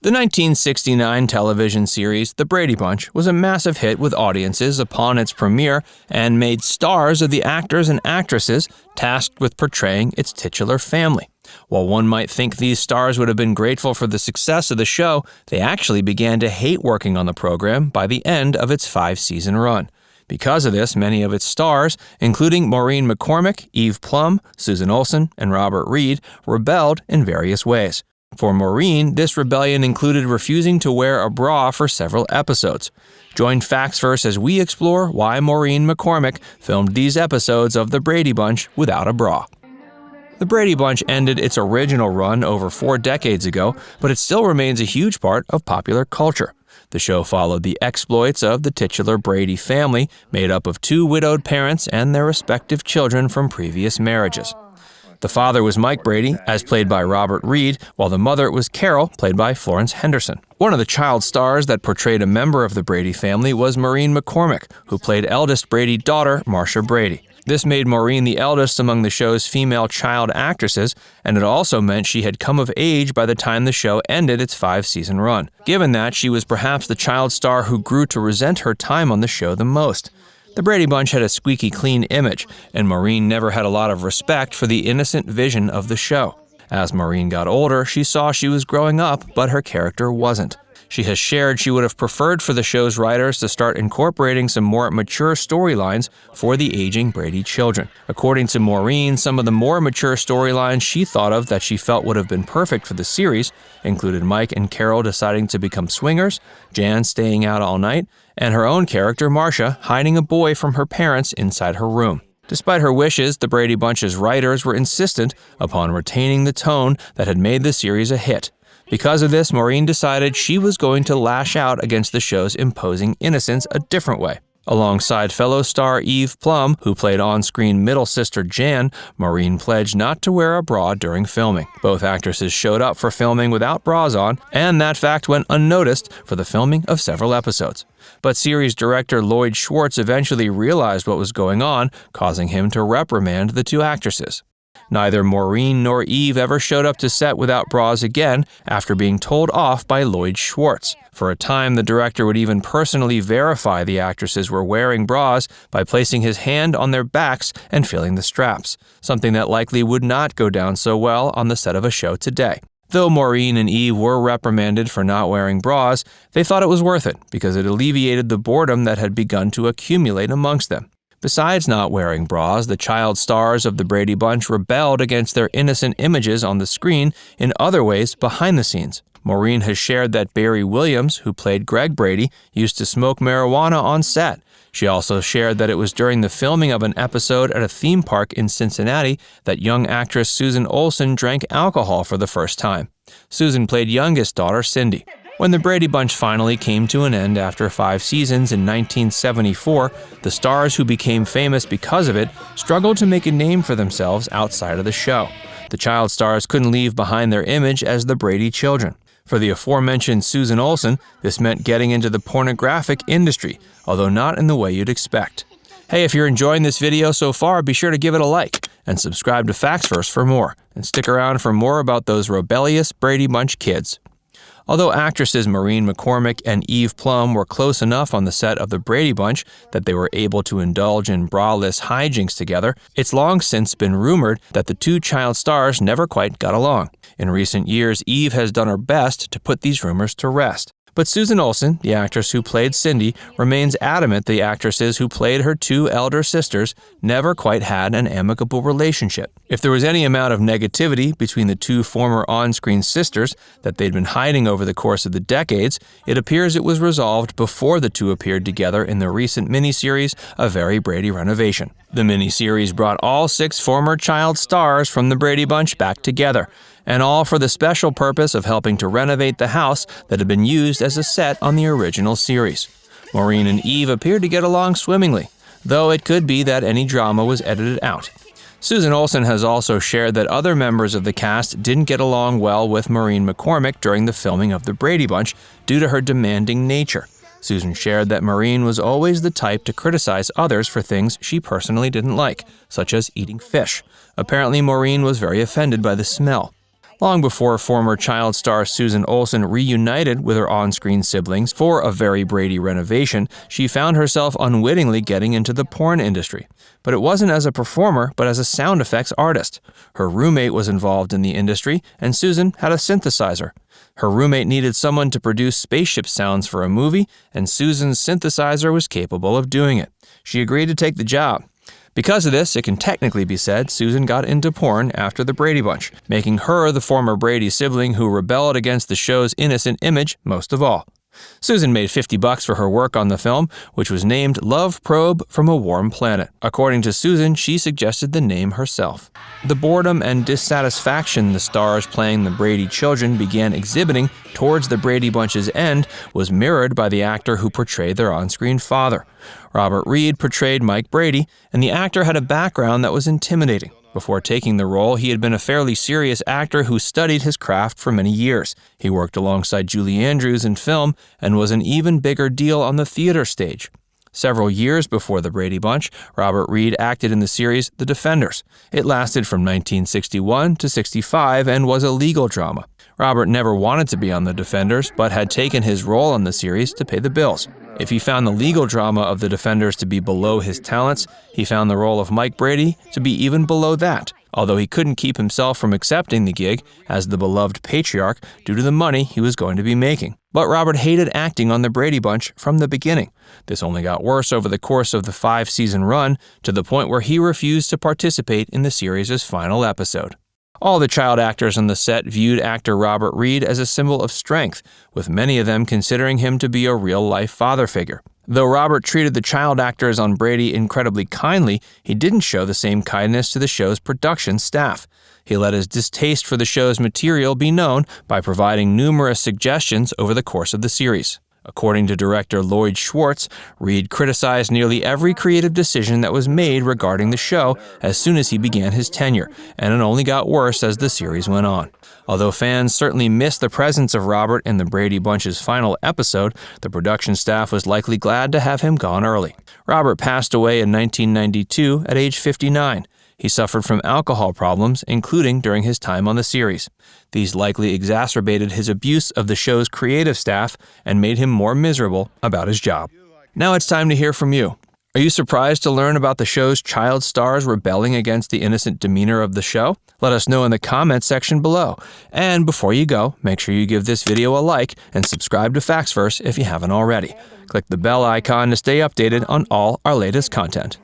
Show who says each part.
Speaker 1: The 1969 television series The Brady Bunch was a massive hit with audiences upon its premiere and made stars of the actors and actresses tasked with portraying its titular family. While one might think these stars would have been grateful for the success of the show, they actually began to hate working on the program by the end of its 5-season run. Because of this, many of its stars, including Maureen McCormick, Eve Plumb, Susan Olsen, and Robert Reed, rebelled in various ways. For Maureen, this rebellion included refusing to wear a bra for several episodes. Join Facts Verse as we explore why Maureen McCormick filmed these episodes of The Brady Bunch without a bra. The Brady Bunch ended its original run over 4 decades ago, but it still remains a huge part of popular culture. The show followed the exploits of the titular Brady family, made up of 2 widowed parents and their respective children from previous marriages. The father was Mike Brady, as played by Robert Reed, while the mother was Carol, played by Florence Henderson. One of the child stars that portrayed a member of the Brady family was Maureen McCormick, who played eldest Brady daughter Marcia Brady. This made Maureen the eldest among the show's female child actresses, and it also meant she had come of age by the time the show ended its 5-season run. Given that, she was perhaps the child star who grew to resent her time on the show the most. The Brady Bunch had a squeaky clean image, and Maureen never had a lot of respect for the innocent vision of the show. As Maureen got older, she saw she was growing up, but her character wasn't. She has shared she would have preferred for the show's writers to start incorporating some more mature storylines for the aging Brady children. According to Maureen, some of the more mature storylines she thought of that she felt would have been perfect for the series included Mike and Carol deciding to become swingers, Jan staying out all night, and her own character, Marcia, hiding a boy from her parents inside her room. Despite her wishes, the Brady Bunch's writers were insistent upon retaining the tone that had made the series a hit. Because of this, Maureen decided she was going to lash out against the show's imposing innocence a different way. Alongside fellow star Eve Plumb, who played on-screen middle sister Jan, Maureen pledged not to wear a bra during filming. Both actresses showed up for filming without bras on, and that fact went unnoticed for the filming of several episodes. But series director Lloyd Schwartz eventually realized what was going on, causing him to reprimand the 2 actresses. Neither Maureen nor Eve ever showed up to set without bras again after being told off by Lloyd Schwartz. For a time, the director would even personally verify the actresses were wearing bras by placing his hand on their backs and feeling the straps, something that likely would not go down so well on the set of a show today. Though Maureen and Eve were reprimanded for not wearing bras, they thought it was worth it because it alleviated the boredom that had begun to accumulate amongst them. Besides not wearing bras, the child stars of the Brady Bunch rebelled against their innocent images on the screen in other ways behind the scenes. Maureen has shared that Barry Williams, who played Greg Brady, used to smoke marijuana on set. She also shared that it was during the filming of an episode at a theme park in Cincinnati that young actress Susan Olsen drank alcohol for the first time. Susan played youngest daughter Cindy. When the Brady Bunch finally came to an end after 5 seasons in 1974, the stars who became famous because of it struggled to make a name for themselves outside of the show. The child stars couldn't leave behind their image as the Brady children. For the aforementioned Susan Olsen, this meant getting into the pornographic industry, although not in the way you'd expect. Hey, if you're enjoying this video so far, be sure to give it a like and subscribe to Facts Verse for more, and stick around for more about those rebellious Brady Bunch kids. Although actresses Maureen McCormick and Eve Plumb were close enough on the set of The Brady Bunch that they were able to indulge in braless hijinks together, it's long since been rumored that the 2 child stars never quite got along. In recent years, Eve has done her best to put these rumors to rest. But Susan Olsen, the actress who played Cindy, remains adamant the actresses who played her 2 elder sisters never quite had an amicable relationship. If there was any amount of negativity between the 2 former on-screen sisters that they'd been hiding over the course of the decades, it appears it was resolved before the 2 appeared together in the recent miniseries A Very Brady Renovation. The miniseries brought all 6 former child stars from the Brady Bunch back together, and all for the special purpose of helping to renovate the house that had been used as a set on the original series. Maureen and Eve appeared to get along swimmingly, though it could be that any drama was edited out. Susan Olsen has also shared that other members of the cast didn't get along well with Maureen McCormick during the filming of The Brady Bunch due to her demanding nature. Susan shared that Maureen was always the type to criticize others for things she personally didn't like, such as eating fish. Apparently, Maureen was very offended by the smell. Long before former child star Susan Olsen reunited with her on-screen siblings for a very Brady renovation, she found herself unwittingly getting into the porn industry. But it wasn't as a performer, but as a sound effects artist. Her roommate was involved in the industry, and Susan had a synthesizer. Her roommate needed someone to produce spaceship sounds for a movie, and Susan's synthesizer was capable of doing it. She agreed to take the job. Because of this, it can technically be said Susan got into porn after the Brady Bunch, making her the former Brady sibling who rebelled against the show's innocent image most of all. Susan made $50 for her work on the film, which was named Love Probe from a Warm Planet. According to Susan, she suggested the name herself. The boredom and dissatisfaction the stars playing the Brady children began exhibiting towards the Brady Bunch's end was mirrored by the actor who portrayed their on-screen father. Robert Reed portrayed Mike Brady, and the actor had a background that was intimidating. Before taking the role, he had been a fairly serious actor who studied his craft for many years. He worked alongside Julie Andrews in film and was an even bigger deal on the theater stage. Several years before the Brady Bunch, Robert Reed acted in the series The Defenders. It lasted from 1961 to 65 and was a legal drama. Robert never wanted to be on The Defenders, but had taken his role on the series to pay the bills. If he found the legal drama of The Defenders to be below his talents, he found the role of Mike Brady to be even below that, although he couldn't keep himself from accepting the gig as the beloved patriarch due to the money he was going to be making. But Robert hated acting on the Brady Bunch from the beginning. This only got worse over the course of the 5-season run, to the point where he refused to participate in the series' final episode. All the child actors on the set viewed actor Robert Reed as a symbol of strength, with many of them considering him to be a real-life father figure. Though Robert treated the child actors on Brady incredibly kindly, he didn't show the same kindness to the show's production staff. He let his distaste for the show's material be known by providing numerous suggestions over the course of the series. According to director Lloyd Schwartz, Reed criticized nearly every creative decision that was made regarding the show as soon as he began his tenure, and it only got worse as the series went on. Although fans certainly missed the presence of Robert in the Brady Bunch's final episode, the production staff was likely glad to have him gone early. Robert passed away in 1992 at age 59. He suffered from alcohol problems, including during his time on the series. These likely exacerbated his abuse of the show's creative staff and made him more miserable about his job. Now it's time to hear from you. Are you surprised to learn about the show's child stars rebelling against the innocent demeanor of the show? Let us know in the comments section below. And before you go, make sure you give this video a like and subscribe to Factsverse if you haven't already. Click the bell icon to stay updated on all our latest content.